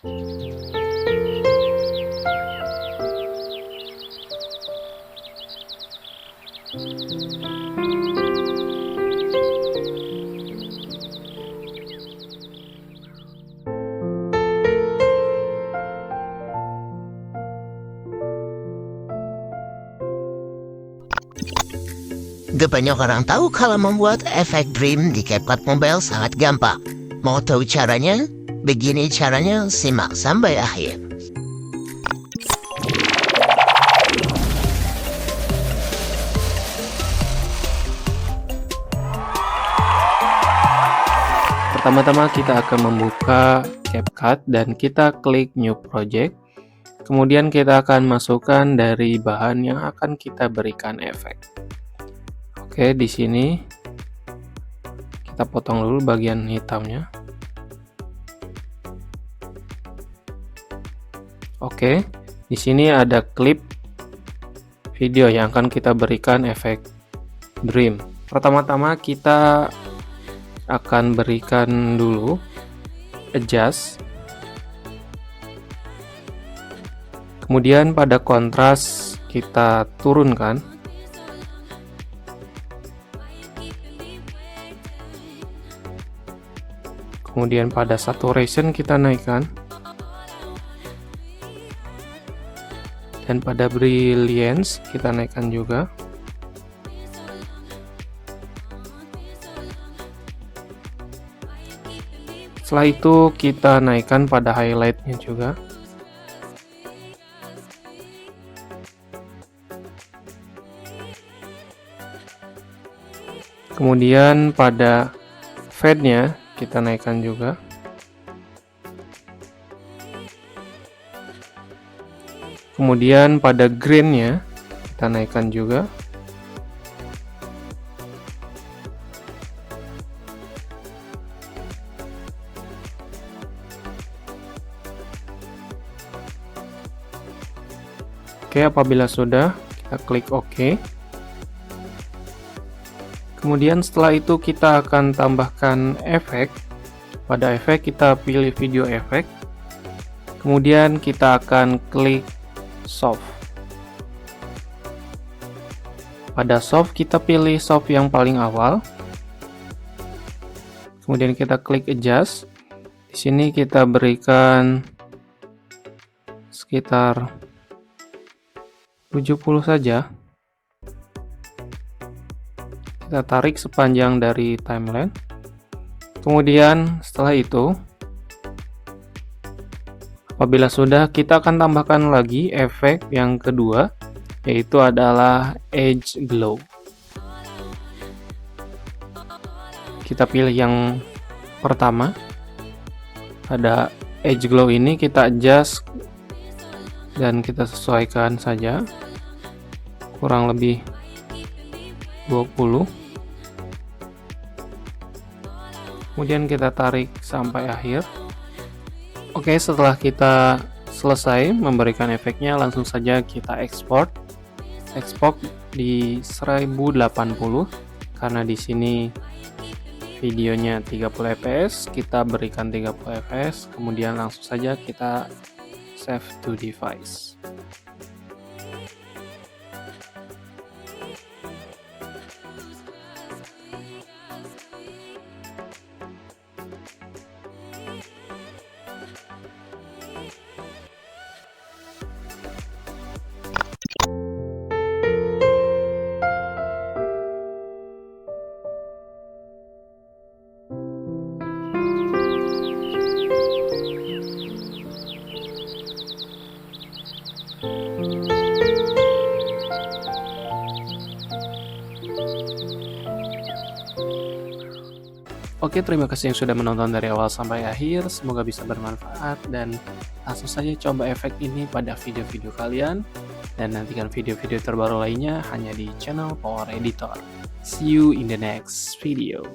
Gak banyak orang tahu kalau membuat efek dream di CapCut Mobile sangat gampang. Mau tahu caranya? Begini caranya, simak sampai akhir. Pertama-tama kita akan membuka CapCut dan kita klik New Project. Kemudian kita akan masukkan dari bahan yang akan kita berikan efek. Oke, di sini kita potong dulu bagian hitamnya. Oke, di sini ada klip video yang akan kita berikan efek dream. Pertama-tama kita akan berikan dulu adjust. Kemudian pada kontras kita turunkan. Kemudian pada saturation kita naikkan. Dan pada brilliance kita naikkan juga. Setelah itu kita naikkan pada highlightnya juga. Kemudian pada fade-nya kita naikkan juga. Kemudian pada green-nya kita naikkan juga. Oke, apabila sudah, kita klik OK. Kemudian setelah itu kita akan tambahkan efek. Pada efek kita pilih video efek. Kemudian kita akan klik soft. Pada soft kita pilih soft yang paling awal. Kemudian kita klik adjust. Di sini kita berikan sekitar 70 saja. Kita tarik sepanjang dari timeline. Kemudian setelah itu, apabila sudah, kita akan tambahkan lagi efek yang kedua, yaitu adalah edge glow. Kita pilih yang pertama. Pada edge glow ini kita adjust dan kita sesuaikan saja, kurang lebih 20. Kemudian kita tarik sampai akhir. Oke, setelah kita selesai memberikan efeknya, langsung saja kita export di 1080 karena di sini videonya 30 fps, kita berikan 30 fps, kemudian langsung saja kita save to device. Oke, terima kasih yang sudah menonton dari awal sampai akhir. Semoga bisa bermanfaat dan langsung saja coba efek ini pada video-video kalian. Dan nantikan video-video terbaru lainnya hanya di channel Power Editor. See you in the next video.